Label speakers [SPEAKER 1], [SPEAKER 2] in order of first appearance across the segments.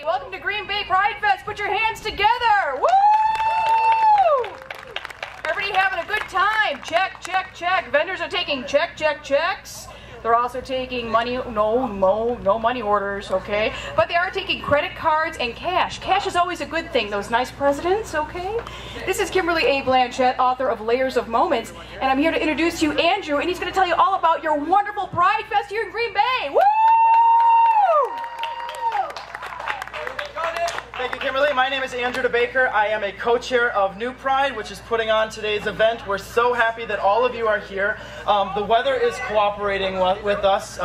[SPEAKER 1] Welcome to Green Bay Pride Fest. Put your hands together. Woo! Everybody having a good time. Check, check, check. Vendors are taking check, check, checks. They're also taking money, no money orders, okay? But they are taking credit cards and cash. Cash is always a good thing, those nice presidents, okay? This is Kimberly A. Blanchette, author of Layers of Moments, and I'm here to introduce you Andrew, and he's going to tell you all about your wonderful Pride Fest here in Green Bay. Woo!
[SPEAKER 2] Thank you, Kimberly. My name is Andrew DeBaker. I am a co-chair of New Pride, which is putting on today's event. We're so happy that all of you are here. The weather is cooperating with us.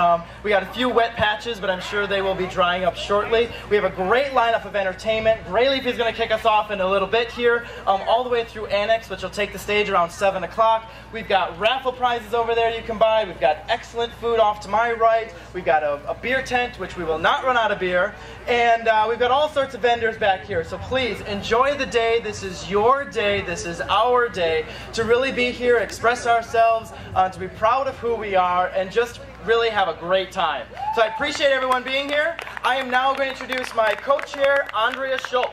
[SPEAKER 2] We got a few wet patches, but I'm sure they will be drying up shortly. We have a great lineup of entertainment. Grayleaf is going to kick us off in a little bit here, all the way through Annex, which will take the stage around 7 o'clock. We've got raffle prizes over there you can buy. We've got excellent food off to my right. We've got a beer tent, which we will not run out of beer. And we've got all sorts of vendors back here. So please enjoy the day. This is your day. This is our day to really be here, express ourselves, to be proud of who we are, and just really have a great time. So I appreciate everyone being here. I am now going to introduce my co-chair, Andrea Schultz.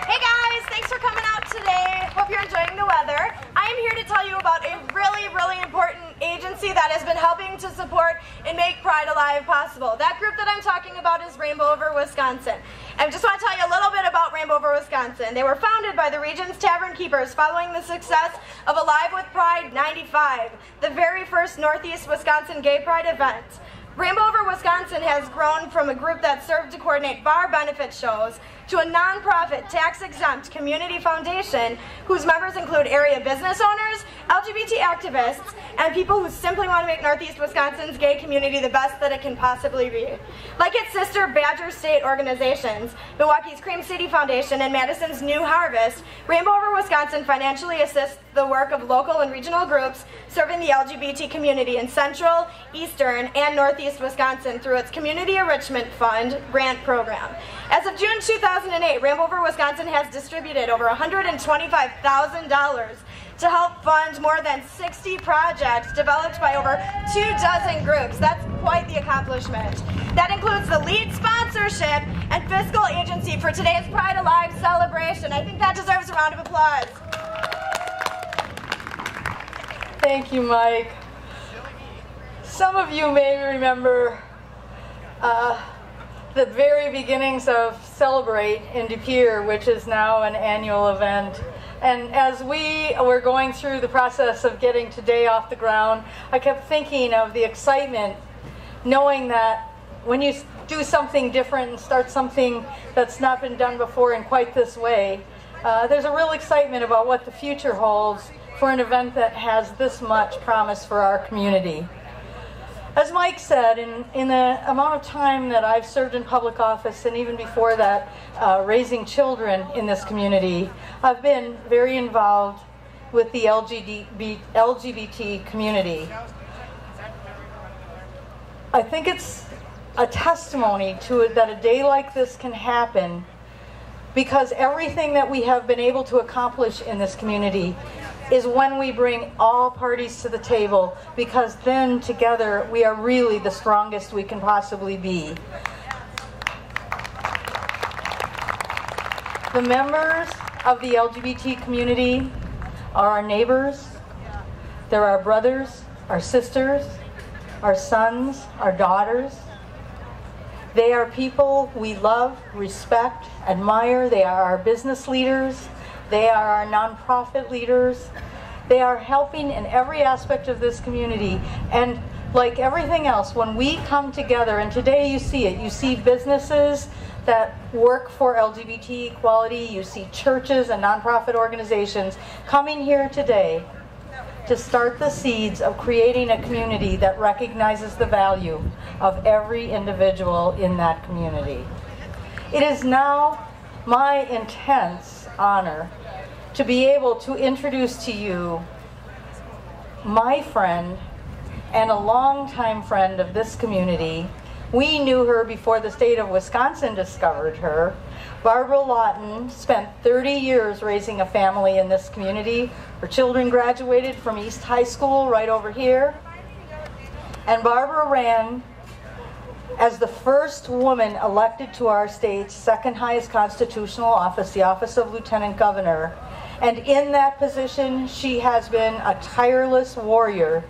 [SPEAKER 3] Hey guys, thanks for coming out today. Hope you're enjoying the weather. I am here to tell you about a really, really important agency that has been helping to support and make Pride Alive possible. That group that I'm talking about is Rainbow Over Wisconsin. I just want to tell you a little bit about Rainbow Over Wisconsin. They were founded by the Region's Tavern Keepers following the success of Alive with Pride 95, the very first Northeast Wisconsin Gay Pride event. Rainbow Over Wisconsin has grown from a group that served to coordinate bar benefit shows to a nonprofit, tax-exempt community foundation whose members include area business owners, LGBT activists, and people who simply want to make Northeast Wisconsin's gay community the best that it can possibly be. Like its sister Badger State organizations, Milwaukee's Cream City Foundation and Madison's New Harvest, Rainbow Over Wisconsin financially assists the work of local and regional groups serving the LGBT community in Central, Eastern, and Northeast Wisconsin through its Community Enrichment Fund grant program. As of June 2008, Rainbow Over Wisconsin has distributed over $125,000 to help fund more than 60 projects developed by over 24 groups. That's quite the accomplishment. That includes the lead sponsorship and fiscal agency for today's Pride Alive celebration. I think that deserves a round of applause.
[SPEAKER 4] Thank you, Mike. Some of you may remember the very beginnings of Celebrate in De Pere, which is now an annual event. And as we were going through the process of getting today off the ground, I kept thinking of the excitement, knowing that when you do something different and start something that's not been done before in quite this way, there's a real excitement about what the future holds for an event that has this much promise for our community. As Mike said, in the amount of time that I've served in public office, and even before that, raising children in this community, I've been very involved with the LGBT community. I think it's a testimony to it that a day like this can happen because everything that we have been able to accomplish in this community is when we bring all parties to the table, because then together we are really the strongest we can possibly be. The members of the LGBT community are our neighbors, they're our brothers, our sisters, our sons, our daughters. They are people we love, respect, admire. They are our business leaders. They are our nonprofit leaders. They are helping in every aspect of this community. And like everything else, when we come together, and today you see it, you see businesses that work for LGBT equality, you see churches and nonprofit organizations coming here today to start the seeds of creating a community that recognizes the value of every individual in that community. It is now my intense honor to be able to introduce to you my friend and a longtime friend of this community. We knew her before the state of Wisconsin discovered her. Barbara Lawton spent 30 years raising a family in this community. Her children graduated from East High School right over here. And Barbara ran As the first woman elected to our state's second highest constitutional office, the office of Lieutenant Governor, and in that position, she has been a tireless warrior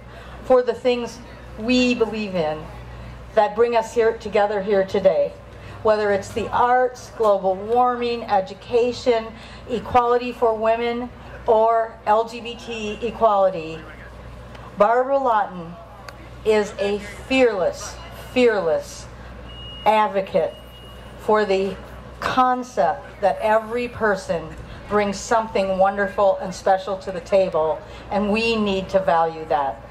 [SPEAKER 4] for the things we believe in that bring us together here today. Whether it's the arts, global warming, education, equality for women, or LGBT equality, Barbara Lawton is a fearless advocate for the concept that every person brings something wonderful and special to the table, and we need to value that.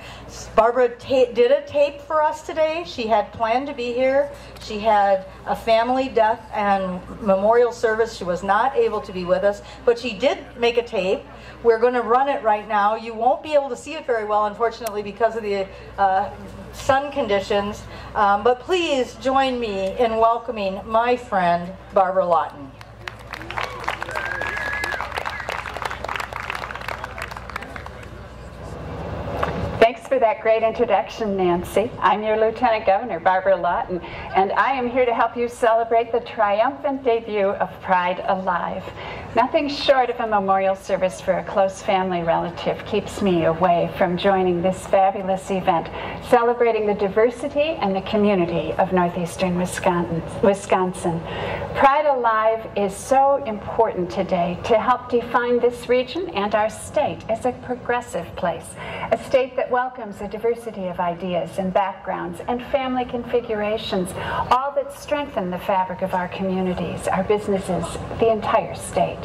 [SPEAKER 4] Barbara did a tape for us today. She had planned to be here. She had a family death and memorial service. She was not able to be with us, but she did make a tape. We're going to run it right now. You won't be able to see it very well, unfortunately, because of the sun conditions, but please join me in welcoming my friend, Barbara Lawton.
[SPEAKER 5] Thanks for that great introduction, Nancy. I'm your Lieutenant Governor, Barbara Lawton, and I am here to help you celebrate the triumphant debut of Pride Alive. Nothing short of a memorial service for a close family relative keeps me away from joining this fabulous event, celebrating the diversity and the community of northeastern Wisconsin. Pride Alive is so important today to help define this region and our state as a progressive place, a state that welcomes a diversity of ideas and backgrounds and family configurations, all that strengthen the fabric of our communities, our businesses, the entire state.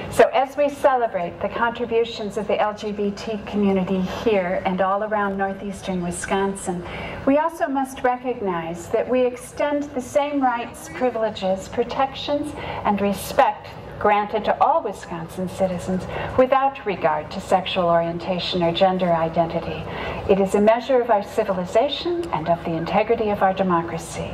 [SPEAKER 5] So as we celebrate the contributions of the LGBT community here and all around northeastern Wisconsin, we also must recognize that we extend the same rights, privileges, protections, and respect granted to all Wisconsin citizens without regard to sexual orientation or gender identity. It is a measure of our civilization and of the integrity of our democracy.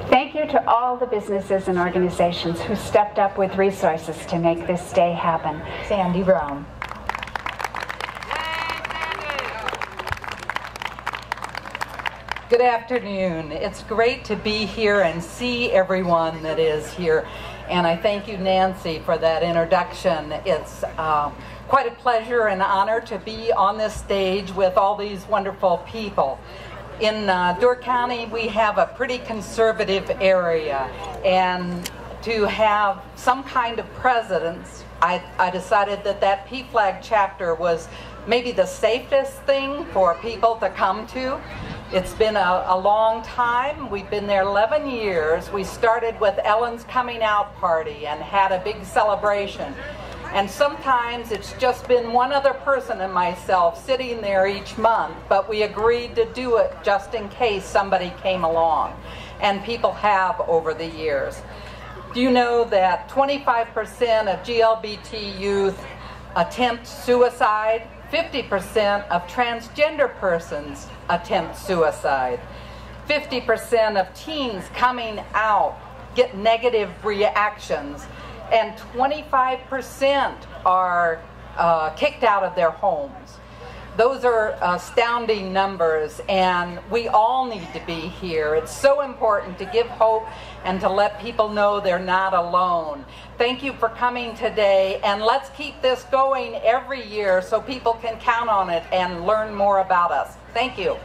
[SPEAKER 5] Thank you to all the businesses and organizations who stepped up with resources to make this day happen.
[SPEAKER 4] Sandy Brown.
[SPEAKER 6] Good afternoon. It's great to be here and see everyone that is here. And I thank you, Nancy, for that introduction. It's quite a pleasure and honor to be on this stage with all these wonderful people. In Door County, we have a pretty conservative area, and to have some kind of presence, I decided that PFLAG chapter was maybe the safest thing for people to come to. It's been a long time. We've been there 11 years. We started with Ellen's coming out party and had a big celebration. And sometimes it's just been one other person and myself sitting there each month, but we agreed to do it just in case somebody came along. And people have over the years. Do you know that 25% of GLBT youth attempt suicide? 50% of transgender persons attempt suicide. 50% of teens coming out get negative reactions, and 25% are kicked out of their homes. Those are astounding numbers, and we all need to be here. It's so important to give hope and to let people know they're not alone. Thank you for coming today, and let's keep this going every year so people can count on it and learn more about us. Thank you.